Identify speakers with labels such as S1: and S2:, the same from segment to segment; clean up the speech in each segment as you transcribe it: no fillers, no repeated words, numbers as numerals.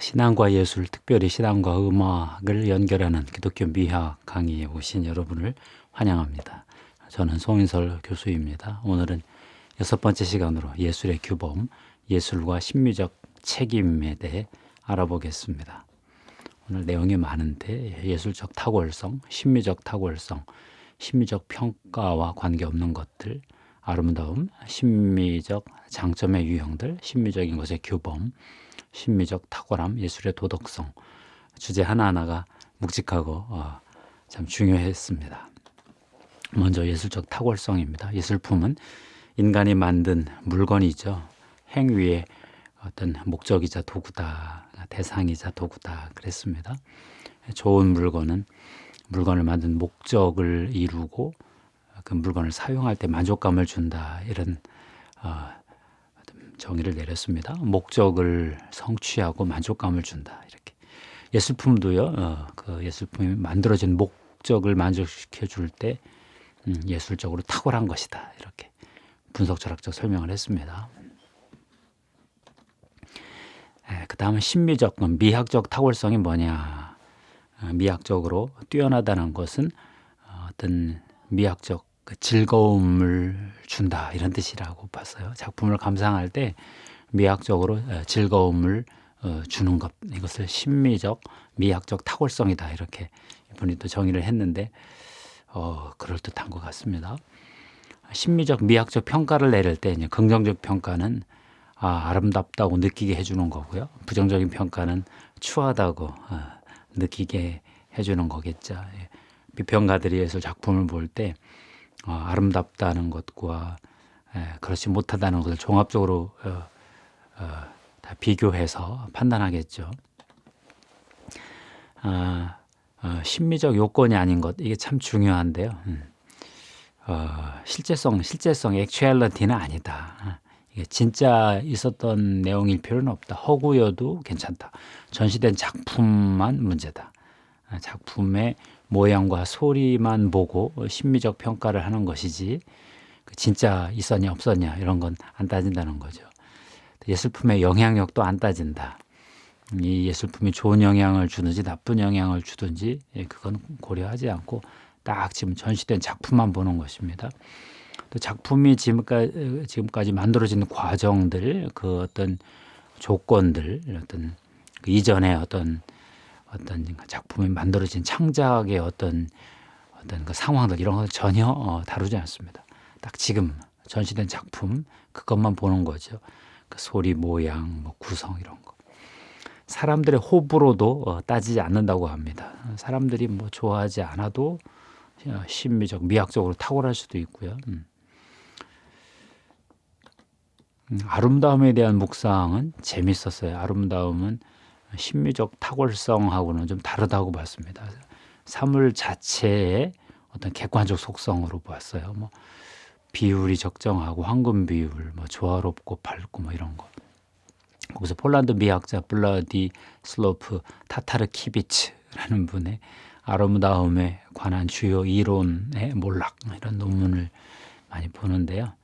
S1: 신앙과 예술, 특별히 신앙과 음악을 연결하는 기독교 미학 강의에 오신 여러분을 환영합니다. 저는 송인설 교수입니다. 오늘은 6번째 시간으로 예술의 규범, 예술과 심미적 책임에 대해 알아보겠습니다. 오늘 내용이 많은데 예술적 탁월성, 심미적 탁월성, 심미적 평가와 관계없는 것들, 아름다움, 심미적 장점의 유형들, 심미적인 것의 규범, 심미적 탁월함, 예술의 도덕성, 주제 하나하나가 묵직하고 참 중요했습니다. 먼저 예술적 탁월성입니다. 예술품은 인간이 만든 물건이죠. 행위의 어떤 목적이자 도구다, 대상이자 도구다 그랬습니다. 좋은 물건은 물건을 만든 목적을 이루고 그 물건을 사용할 때 만족감을 준다, 이런 정의를 내렸습니다. 목적을 성취하고 만족감을 준다, 이렇게. 예술품도요, 그 예술품이 만들어진 목적을 만족시켜 줄 때 예술적으로 탁월한 것이다, 이렇게 분석 철학적 설명을 했습니다. 그 다음은 심미적, 미학적 탁월성이 뭐냐. 미학적으로 뛰어나다는 것은 어떤 미학적 즐거움을 준다, 이런 뜻이라고 봤어요. 작품을 감상할 때 미학적으로 즐거움을 주는 것, 이것을 심미적, 미학적 탁월성이다, 이렇게 이분이 또 정의를 했는데 그럴듯한 것 같습니다. 심미적, 미학적 평가를 내릴 때 이제 긍정적 평가는 아름답다고 느끼게 해주는 거고요. 부정적인 평가는 추하다고 느끼게 해주는 거겠죠. 비평가들이 예술 작품을 볼 때 아름답다는 것과 그렇지 못하다는 것을 종합적으로 다 비교해서 판단하겠죠. 심미적 요건이 아닌 것, 이게 참 중요한데요. 실제성, 액츄얼리티는 아니다. 이게 진짜 있었던 내용일 필요는 없다. 허구여도 괜찮다. 전시된 작품만 문제다. 작품의 모양과 소리만 보고 심미적 평가를 하는 것이지 진짜 있었냐 없었냐 이런 건 안 따진다는 거죠. 예술품의 영향력도 안 따진다. 이 예술품이 좋은 영향을 주든지 나쁜 영향을 주든지 그건 고려하지 않고 딱 지금 전시된 작품만 보는 것입니다. 또 작품이 지금까지 만들어진 과정들, 그 어떤 조건들, 어떤 그 이전에 어떤 작품이 만들어진 창작의 어떤 그 상황들, 이런 걸 전혀 다루지 않습니다. 딱 지금 전시된 작품 그것만 보는 거죠. 그 소리, 모양, 뭐 구성, 이런 거. 사람들의 호불호도 따지지 않는다고 합니다. 사람들이 뭐 좋아하지 않아도 심미적, 미학적으로 탁월할 수도 있고요. 아름다움에 대한 묵상은 재밌었어요. 아름다움은 심미적 탁월성하고는 좀 다르다고 봤습니다. 사물 자체의 어떤 객관적 속성으로 봤어요. 뭐 비율이 적정하고 황금 비율, 뭐 조화롭고 밝고 뭐 이런 거. 거기서 폴란드 미학자 블라디 슬로프 타타르키비츠라는 분의 아름다움에 관한 주요 이론의 몰락, 이런 논문을 많이 보는데요.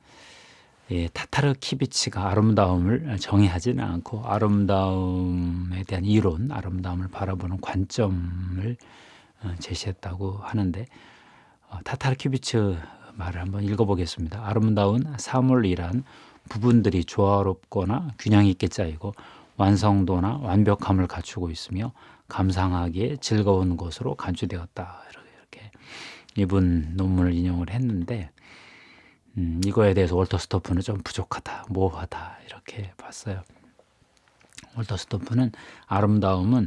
S1: 타타르키비츠가 아름다움을 정의하지는 않고 아름다움에 대한 이론, 아름다움을 바라보는 관점을 제시했다고 하는데, 타타르키비츠 말을 한번 읽어보겠습니다. 아름다운 사물이란 부분들이 조화롭거나 균형 있게 짜이고 완성도나 완벽함을 갖추고 있으며 감상하기에 즐거운 것으로 간주되었다, 이렇게 이분 논문을 인용을 했는데, 이거에 대해서 월터 스토프는 좀 부족하다, 모호하다, 이렇게 봤어요. 월터 스토프는 아름다움은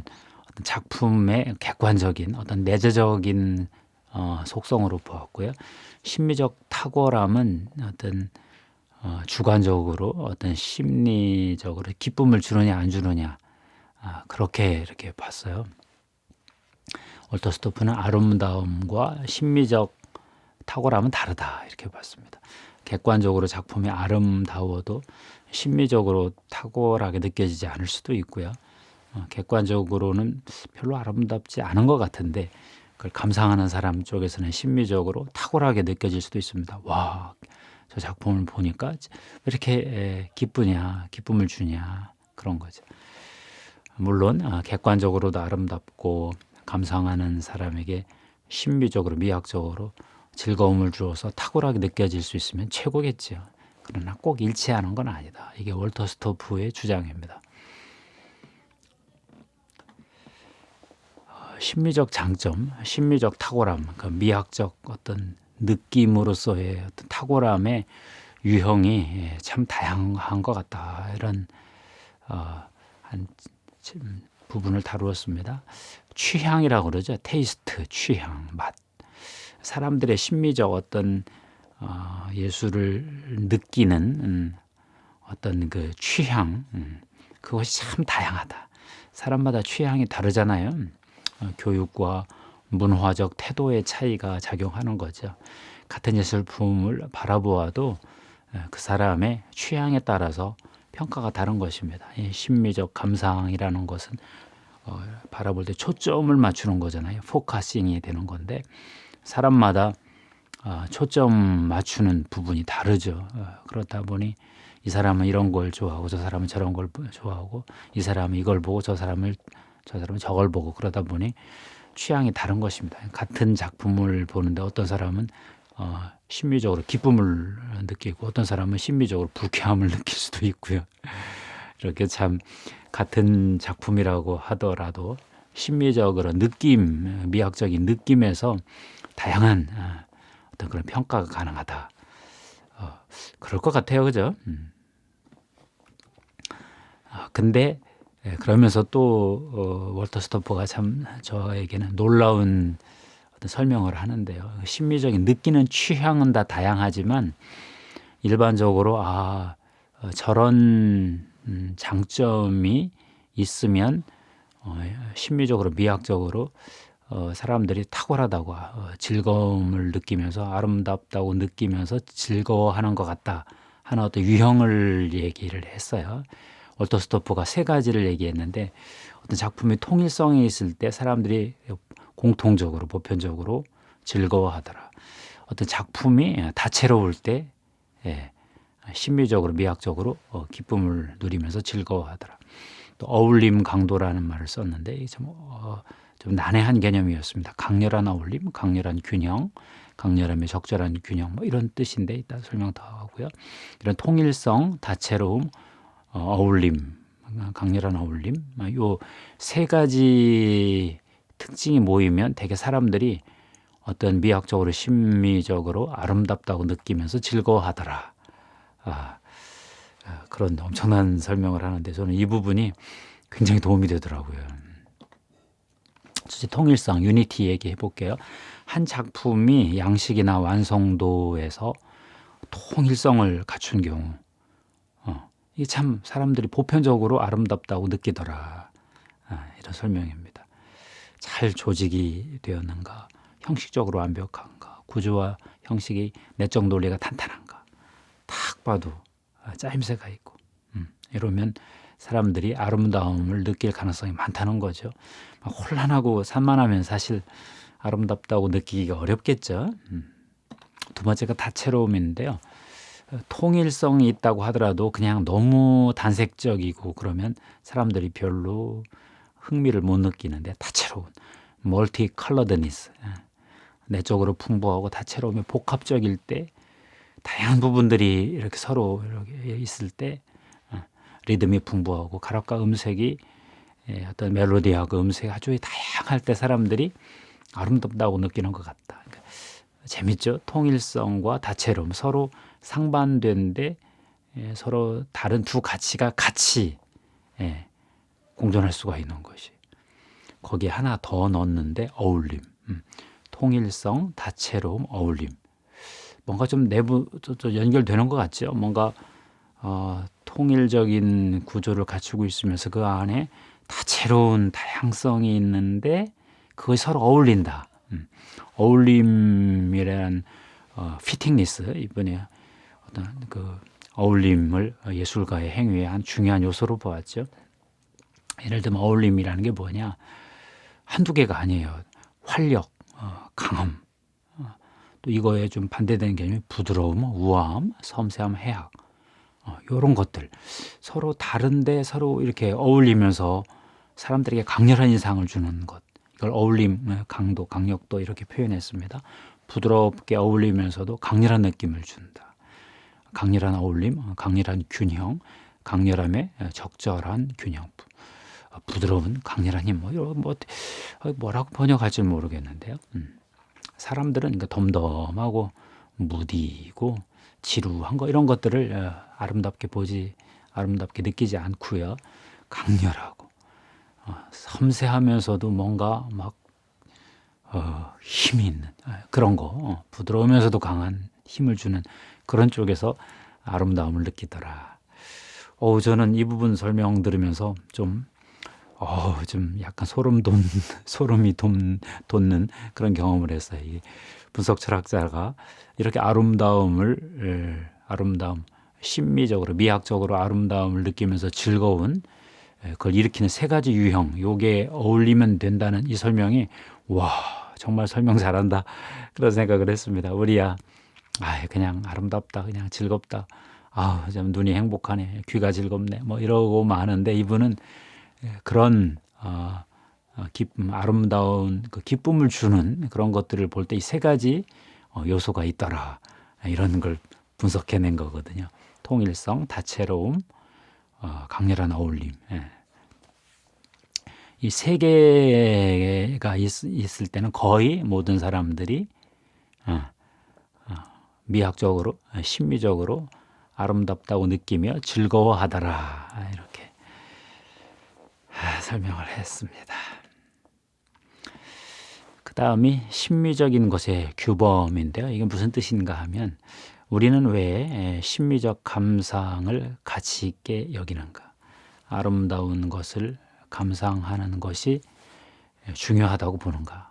S1: 어떤 작품의 객관적인 어떤 내재적인 속성으로 보았고요. 심미적 탁월함은 어떤 주관적으로 어떤 심리적으로 기쁨을 주느냐 안 주느냐, 그렇게 이렇게 봤어요. 월터 스토프는 아름다움과 심미적 탁월함은 다르다, 이렇게 봤습니다. 객관적으로 작품이 아름다워도 심미적으로 탁월하게 느껴지지 않을 수도 있고요. 객관적으로는 별로 아름답지 않은 것 같은데 그걸 감상하는 사람 쪽에서는 심미적으로 탁월하게 느껴질 수도 있습니다. 와, 저 작품을 보니까 왜 이렇게 기쁘냐, 기쁨을 주냐, 그런 거죠. 물론 객관적으로도 아름답고 감상하는 사람에게 신비적으로 미학적으로 즐거움을 주어서 탁월하게 느껴질 수 있으면 최고겠죠. 그러나 꼭 일치하는 건 아니다. 이게 월터 스토프의 주장입니다. 심미적 장점, 심미적 탁월함, 그 미학적 어떤 느낌으로서의 어떤 탁월함의 유형이 참 다양한 것 같다. 이런 한 부분을 다루었습니다. 취향이라고 그러죠. 테이스트, 취향, 맛. 사람들의 심미적 어떤 예술을 느끼는 어떤 그 취향, 그것이 참 다양하다. 사람마다 취향이 다르잖아요. 교육과 문화적 태도의 차이가 작용하는 거죠. 같은 예술품을 바라보아도 그 사람의 취향에 따라서 평가가 다른 것입니다. 이 심미적 감상이라는 것은 바라볼 때 초점을 맞추는 거잖아요. 포커싱이 되는 건데 사람마다 초점 맞추는 부분이 다르죠. 그렇다 보니 이 사람은 이런 걸 좋아하고 저 사람은 저런 걸 좋아하고 이 사람은 이걸 보고 저 사람은 저걸 보고 그러다 보니 취향이 다른 것입니다. 같은 작품을 보는데 어떤 사람은 심미적으로 기쁨을 느끼고 어떤 사람은 심미적으로 불쾌함을 느낄 수도 있고요. 이렇게 참 같은 작품이라고 하더라도 심미적으로 느낌, 미학적인 느낌에서 다양한 어떤 그런 평가가 가능하다. 그럴 것 같아요, 그죠? 근데 그러면서 또 월터 스토퍼가 참 저에게는 놀라운 어떤 설명을 하는데요. 심미적인 느끼는 취향은 다 다양하지만 일반적으로 저런 장점이 있으면 심미적으로 미학적으로 사람들이 탁월하다고 즐거움을 느끼면서 아름답다고 느끼면서 즐거워하는 것 같다 하는 어떤 유형을 얘기를 했어요. 월터 스토퍼가 세 가지를 얘기했는데 어떤 작품의 통일성이 있을 때 사람들이 공통적으로 보편적으로 즐거워하더라. 어떤 작품이 다채로울 때 심미적으로 미학적으로 기쁨을 누리면서 즐거워하더라. 또 어울림 강도라는 말을 썼는데 좀 난해한 개념이었습니다. 강렬한 어울림, 강렬한 균형, 강렬함의 적절한 균형 뭐 이런 뜻인데 이따 설명 더 하고요. 이런 통일성, 다채로움, 어울림, 강렬한 어울림 요 세 가지 특징이 모이면 되게 사람들이 어떤 미학적으로 심미적으로 아름답다고 느끼면서 즐거워하더라. 그런 엄청난 설명을 하는데 저는 이 부분이 굉장히 도움이 되더라고요. 통일성, 유니티 얘기해 볼게요. 한 작품이 양식이나 완성도에서 통일성을 갖춘 경우 이게 참 사람들이 보편적으로 아름답다고 느끼더라. 이런 설명입니다. 잘 조직이 되었는가, 형식적으로 완벽한가, 구조와 형식이 내적 논리가 탄탄한가, 딱 봐도 짜임새가 있고 이러면 사람들이 아름다움을 느낄 가능성이 많다는 거죠. 혼란하고 산만하면 사실 아름답다고 느끼기가 어렵겠죠. 두 번째가 다채로움인데요. 통일성이 있다고 하더라도 그냥 너무 단색적이고 그러면 사람들이 별로 흥미를 못 느끼는데 다채로운 멀티 컬러드니스, 내적으로 풍부하고 다채로움이 복합적일 때 다양한 부분들이 이렇게 서로 이렇게 있을 때 리듬이 풍부하고 가락과 음색이 어떤 멜로디하고 음색이 아주 다양할 때 사람들이 아름답다고 느끼는 것 같다. 그러니까 재밌죠? 통일성과 다채로움 서로 상반된데 서로 다른 두 가치가 같이 공존할 수가 있는 것이. 거기에 하나 더 넣었는데 어울림, 통일성, 다채로움, 어울림. 뭔가 좀 내부 연결되는 것 같죠. 뭔가 통일적인 구조를 갖추고 있으면서 그 안에 다채로운 다양성이 있는데 그것이 서로 어울린다. 어울림이라는 피팅니스 이번에 어떤 그 어울림을 예술가의 행위의 한 중요한 요소로 보았죠. 예를 들면 어울림이라는 게 뭐냐? 한두 개가 아니에요. 활력, 강함. 또 이거에 좀 반대되는 개념이 부드러움, 우아함, 섬세함, 해악. 이런 것들 서로 다른데 서로 이렇게 어울리면서 사람들에게 강렬한 인상을 주는 것. 이걸 어울림, 강도, 강력도 이렇게 표현했습니다. 부드럽게 어울리면서도 강렬한 느낌을 준다. 강렬한 어울림, 강렬한 균형, 강렬함의 적절한 균형. 부드러운 강렬한 힘, 뭐라고 번역할지 모르겠는데요. 사람들은 그러니까 덤덤하고 무디고 지루한 거 이런 것들을 아름답게 느끼지 않고요. 강렬하고 섬세하면서도 뭔가 막 힘이 있는 그런 거, 부드러우면서도 강한 힘을 주는 그런 쪽에서 아름다움을 느끼더라. 저는 이 부분 설명 들으면서 좀 약간 소름이 돋는 그런 경험을 했어요. 이 분석 철학자가 이렇게 심미적으로, 미학적으로 아름다움을 느끼면서 즐거운 그걸 일으키는 세 가지 유형, 요게 어울리면 된다는 이 설명이, 와, 정말 설명 잘한다. 그런 생각을 했습니다. 우리야, 그냥 아름답다, 그냥 즐겁다. 좀 눈이 행복하네, 귀가 즐겁네, 뭐 이러고 마는데 이분은 그런 아름다운 그 기쁨을 주는 그런 것들을 볼 때 이 세 가지 요소가 있더라. 이런 걸 분석해낸 거거든요. 통일성, 다채로움, 강렬한 어울림. 이 세 개가 있을 때는 거의 모든 사람들이 미학적으로, 심미적으로 아름답다고 느끼며 즐거워하더라. 이렇게 설명을 했습니다. 그 다음이 심미적인 것의 규범인데요. 이게 무슨 뜻인가 하면, 우리는 왜 심미적 감상을 가치 있게 여기는가? 아름다운 것을 감상하는 것이 중요하다고 보는가?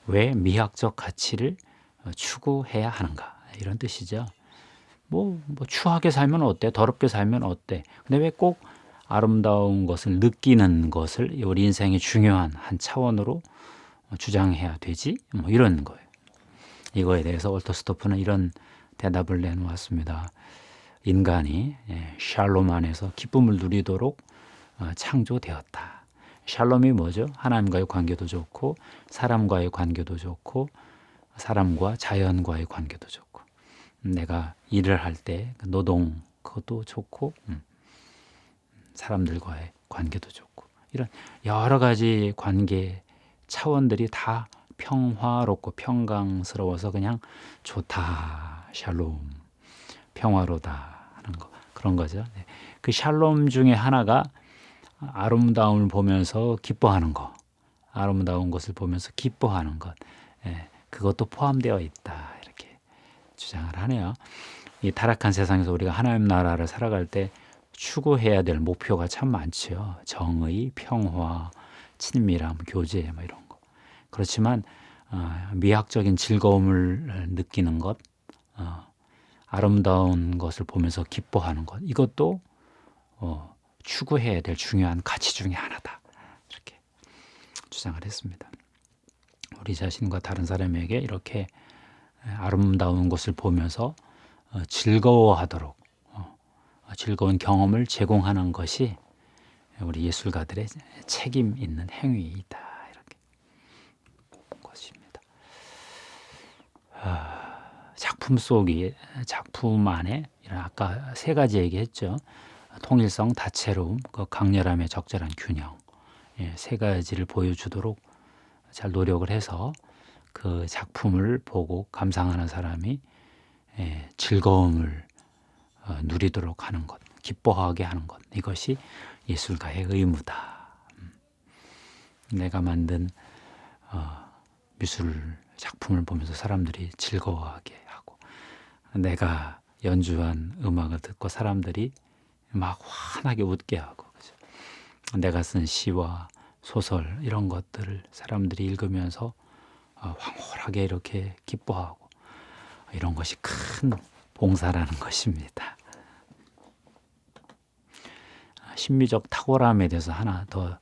S1: 왜 미학적 가치를 추구해야 하는가? 이런 뜻이죠. 뭐 추하게 살면 어때? 더럽게 살면 어때? 근데 왜 꼭 아름다운 것을 느끼는 것을 우리 인생의 중요한 한 차원으로 주장해야 되지? 뭐 이런 거예요. 이거에 대해서 올터스토프는 이런 대답을 내놓았습니다. 인간이 샬롬 안에서 기쁨을 누리도록 창조되었다. 샬롬이 뭐죠? 하나님과의 관계도 좋고, 사람과의 관계도 좋고, 사람과 자연과의 관계도 좋고, 내가 일을 할 때 노동 그것도 좋고, 사람들과의 관계도 좋고, 이런 여러 가지 관계 차원들이 다 평화롭고 평강스러워서 그냥 좋다, 샬롬, 평화로다 하는 거, 그런 거죠. 그 샬롬 중에 하나가 아름다움을 보면서 기뻐하는 것, 아름다운 것을 보면서 기뻐하는 것, 그것도 포함되어 있다, 이렇게 주장을 하네요. 이 타락한 세상에서 우리가 하나님 나라를 살아갈 때 추구해야 될 목표가 참 많죠. 정의, 평화, 친밀함, 교제, 뭐 이런 거. 그렇지만 미학적인 즐거움을 느끼는 것, 아름다운 것을 보면서 기뻐하는 것, 이것도 추구해야 될 중요한 가치 중에 하나다, 이렇게 주장을 했습니다. 우리 자신과 다른 사람에게 이렇게 아름다운 것을 보면서 즐거워하도록 즐거운 경험을 제공하는 것이 우리 예술가들의 책임 있는 행위이다, 이렇게 것입니다. 작품 안에 아까 세 가지 얘기했죠. 통일성, 다채로움, 그 강렬함의 적절한 균형, 세 가지를 보여주도록 잘 노력을 해서 그 작품을 보고 감상하는 사람이 즐거움을 누리도록 하는 것, 기뻐하게 하는 것, 이것이 예술가의 의무다. 내가 만든 미술 작품을 보면서 사람들이 즐거워하게 하고, 내가 연주한 음악을 듣고 사람들이 막 환하게 웃게 하고, 그죠? 내가 쓴 시와 소설 이런 것들을 사람들이 읽으면서 황홀하게 이렇게 기뻐하고, 이런 것이 큰 봉사라는 것입니다. 심미적 탁월함에 대해서 하나 더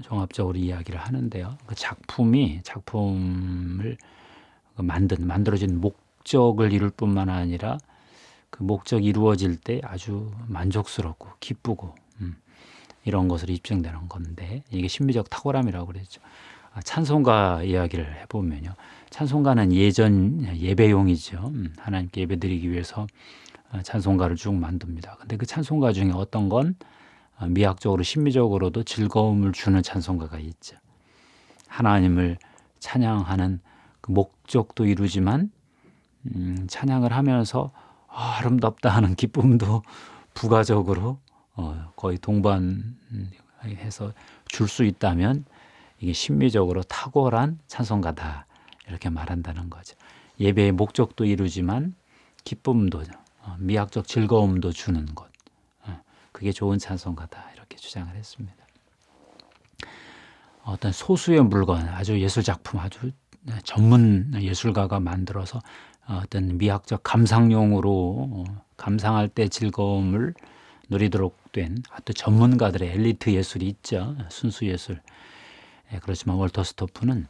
S1: 종합적으로 이야기를 하는데요. 그 작품을 만들어진 목적을 이룰 뿐만 아니라 그 목적이 이루어질 때 아주 만족스럽고 기쁘고, 이런 것으로 입증되는 건데 이게 신비적 탁월함이라고 그랬죠. 찬송가 이야기를 해보면요. 찬송가는 예전 예배용이죠. 하나님께 예배드리기 위해서 찬송가를 쭉 만듭니다. 근데 그 찬송가 중에 어떤 건 미학적으로 심미적으로도 즐거움을 주는 찬송가가 있죠. 하나님을 찬양하는 그 목적도 이루지만 찬양을 하면서 아름답다 하는 기쁨도 부가적으로 거의 동반해서 줄 수 있다면 이게 심미적으로 탁월한 찬송가다 이렇게 말한다는 거죠. 예배의 목적도 이루지만 기쁨도 미학적 즐거움도 주는 것, 그게 좋은 찬송가다 이렇게 주장을 했습니다. 어떤 소수의 물건, 아주 예술 작품, 아주 전문 예술가가 만들어서 어떤 미학적 감상용으로 감상할 때 즐거움을 누리도록 된 어떤 전문가들의 엘리트 예술이 있죠. 순수 예술. 그렇지만 월터 스토프는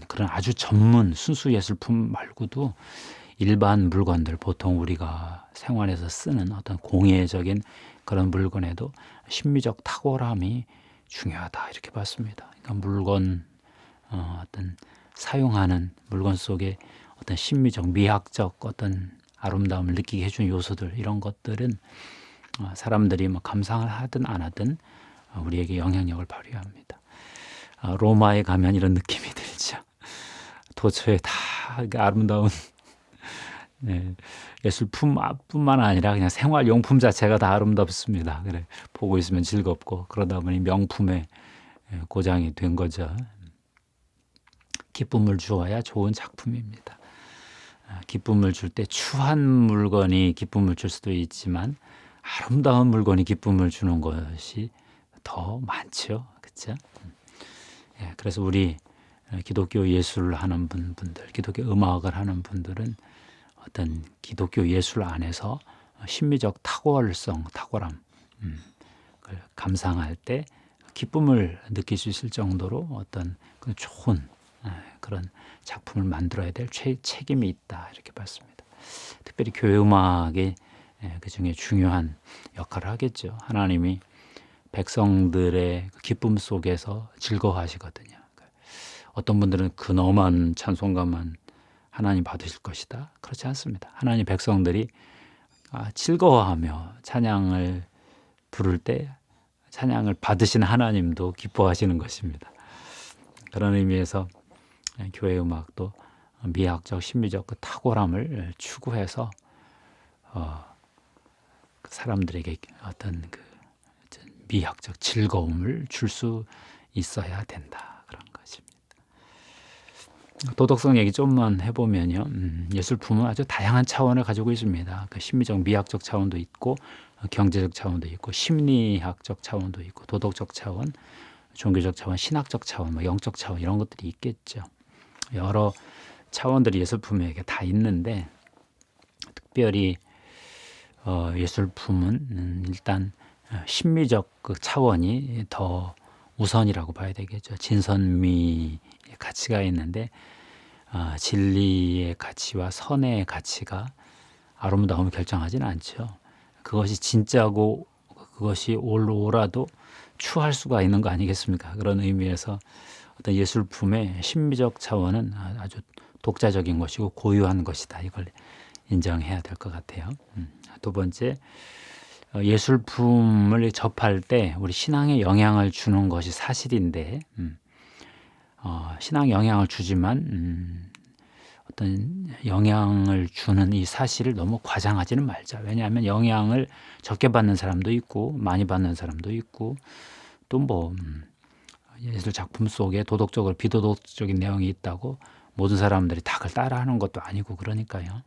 S1: 그런 아주 전문 순수 예술품 말고도 일반 물건들, 보통 우리가 생활에서 쓰는 어떤 공예적인 그런 물건에도 심미적 탁월함이 중요하다 이렇게 봤습니다. 그러니까 물건, 어떤 사용하는 물건 속에 어떤 심미적, 미학적 어떤 아름다움을 느끼게 해주는 요소들, 이런 것들은 사람들이 뭐 감상을 하든 안 하든 우리에게 영향력을 발휘합니다. 로마에 가면 이런 느낌이 들죠. 도처에 다 아름다운 예술품뿐만 아니라 그냥 생활용품 자체가 다 아름답습니다. 그래, 보고 있으면 즐겁고, 그러다 보니 명품의 고장이 된 거죠. 기쁨을 주어야 좋은 작품입니다. 기쁨을 줄 때 추한 물건이 기쁨을 줄 수도 있지만 아름다운 물건이 기쁨을 주는 것이 더 많죠. 그렇죠? 그래서 우리 기독교 예술을 하는 분들, 기독교 음악을 하는 분들은 어떤 기독교 예술 안에서 심미적 탁월성, 탁월함, 감상할 때 기쁨을 느낄 수 있을 정도로 어떤 좋은 그런 작품을 만들어야 될 책임이 있다 이렇게 봤습니다. 특별히 교회 음악이 그 중에 중요한 역할을 하겠죠. 하나님이 백성들의 기쁨 속에서 즐거워하시거든요. 어떤 분들은 근엄한 찬송가만 하나님 받으실 것이다. 그렇지 않습니다. 하나님 백성들이 즐거워하며 찬양을 부를 때 찬양을 받으신 하나님도 기뻐하시는 것입니다. 그런 의미에서 교회 음악도 미학적, 심미적 그 탁월함을 추구해서 사람들에게 어떤 그 미학적 즐거움을 줄 수 있어야 된다. 그런 것입니다. 도덕성 얘기 좀만 해보면요. 예술품은 아주 다양한 차원을 가지고 있습니다. 그 심미적, 미학적 차원도 있고 경제적 차원도 있고 심리학적 차원도 있고 도덕적 차원, 종교적 차원, 신학적 차원, 뭐 영적 차원 이런 것들이 있겠죠. 여러 차원들이 예술품에게 다 있는데 특별히 예술품은 일단 심미적 그 차원이 더 우선이라고 봐야 되겠죠. 진선미의 가치가 있는데 진리의 가치와 선의 가치가 아름다움을 결정하지는 않죠. 그것이 진짜고 그것이 옳아도 추할 수가 있는 거 아니겠습니까? 그런 의미에서 어떤 예술품의 심미적 차원은 아주 독자적인 것이고 고유한 것이다. 이걸 인정해야 될 것 같아요. 두 번째, 예술품을 접할 때 우리 신앙에 영향을 주는 것이 사실인데 신앙에 영향을 주지만 어떤 영향을 주는 이 사실을 너무 과장하지는 말자. 왜냐하면 영향을 적게 받는 사람도 있고 많이 받는 사람도 있고 또 뭐 예술 작품 속에 도덕적으로 비도덕적인 내용이 있다고 모든 사람들이 다 그걸 따라하는 것도 아니고 그러니까요.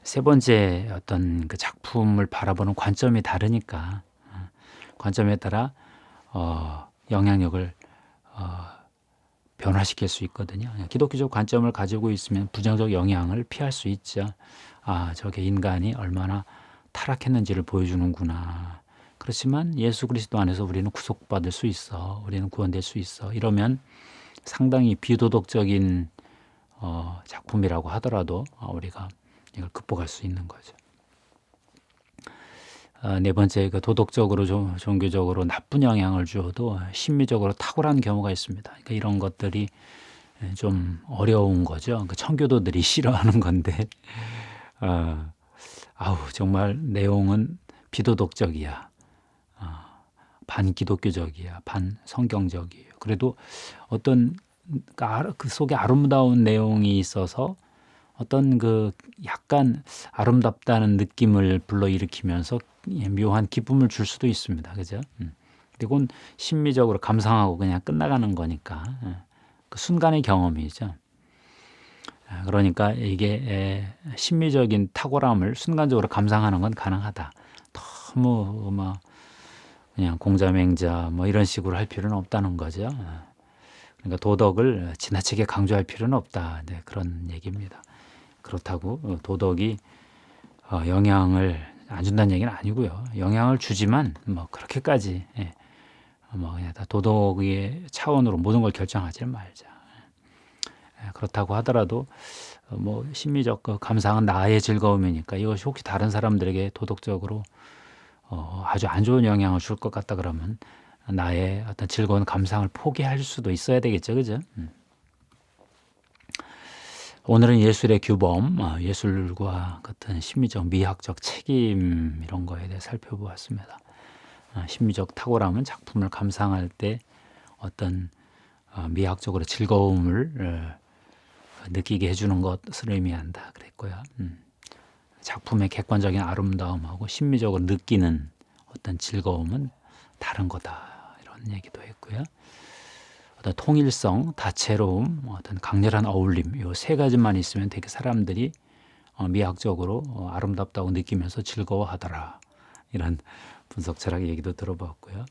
S1: 세 번째, 어떤 그 작품을 바라보는 관점이 다르니까 관점에 따라 영향력을 변화시킬 수 있거든요. 기독교적 관점을 가지고 있으면 부정적 영향을 피할 수 있죠. 저게 인간이 얼마나 타락했는지를 보여주는구나. 그렇지만 예수 그리스도 안에서 우리는 구속받을 수 있어. 우리는 구원될 수 있어. 이러면 상당히 비도덕적인 작품이라고 하더라도 우리가 이걸 극복할 수 있는 거죠. 네 번째 그 도덕적으로 종교적으로 나쁜 영향을 주어도 심미적으로 탁월한 경우가 있습니다. 그러니까 이런 것들이 좀 어려운 거죠. 그 청교도들이 싫어하는 건데 아우 정말 내용은 비도덕적이야. 반기독교적이야. 반성경적이에요. 그래도 어떤 그 속에 아름다운 내용이 있어서 어떤 그 약간 아름답다는 느낌을 불러일으키면서 묘한 기쁨을 줄 수도 있습니다. 그죠? 그리고 심미적으로 감상하고 그냥 끝나가는 거니까 그 순간의 경험이죠. 그러니까 이게 심미적인 탁월함을 순간적으로 감상하는 건 가능하다. 너무 막 그냥 공자맹자 뭐 이런 식으로 할 필요는 없다는 거죠. 그러니까 도덕을 지나치게 강조할 필요는 없다. 네, 그런 얘기입니다. 그렇다고 도덕이 영향을 안 준다는 얘기는 아니고요. 영향을 주지만 뭐 그렇게까지 뭐 그냥 다 도덕의 차원으로 모든 걸 결정하지 말자. 그렇다고 하더라도 뭐 심미적 그 감상은 나의 즐거움이니까 이것이 혹시 다른 사람들에게 도덕적으로 아주 안 좋은 영향을 줄 것 같다 그러면 나의 어떤 즐거운 감상을 포기할 수도 있어야 되겠죠, 그죠? 오늘은 예술의 규범, 예술과 같은 심미적, 미학적 책임 이런 거에 대해 살펴보았습니다. 심미적 탁월함은 작품을 감상할 때 어떤 미학적으로 즐거움을 느끼게 해주는 것을 의미한다 그랬고요. 작품의 객관적인 아름다움하고 심미적으로 느끼는 어떤 즐거움은 다른 거다 이런 얘기도 했고요. 어떤 통일성, 다채로움, 어떤 강렬한 어울림 이 세 가지만 있으면 되게 사람들이 미학적으로 아름답다고 느끼면서 즐거워하더라 이런 분석 철학 얘기도 들어봤고요.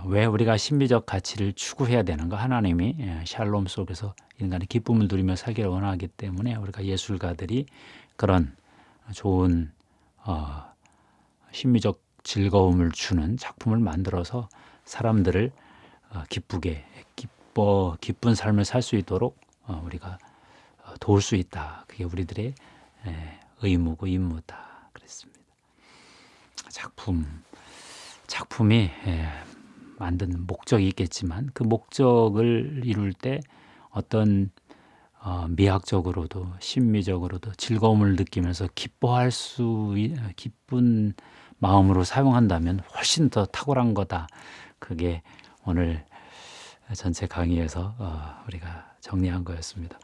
S1: 왜 우리가 신비적 가치를 추구해야 되는가? 하나님이 샬롬 속에서 인간의 기쁨을 누리며 살기를 원하기 때문에 우리가 예술가들이 그런 좋은 심미적 즐거움을 주는 작품을 만들어서 사람들을 기쁜 삶을 살 수 있도록 우리가 도울 수 있다. 그게 우리들의 의무고 임무다. 그랬습니다. 작품이 만든 목적이 있겠지만 그 목적을 이룰 때 어떤 미학적으로도 심미적으로도 즐거움을 느끼면서 기쁜 마음으로 사용한다면 훨씬 더 탁월한 거다. 그게 오늘 전체 강의에서 우리가 정리한 거였습니다.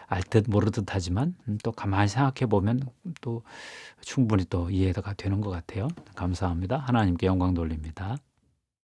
S1: 알 듯 모를 듯 하지만 또 가만히 생각해 보면 또 충분히 또 이해가 되는 것 같아요. 감사합니다. 하나님께 영광 돌립니다.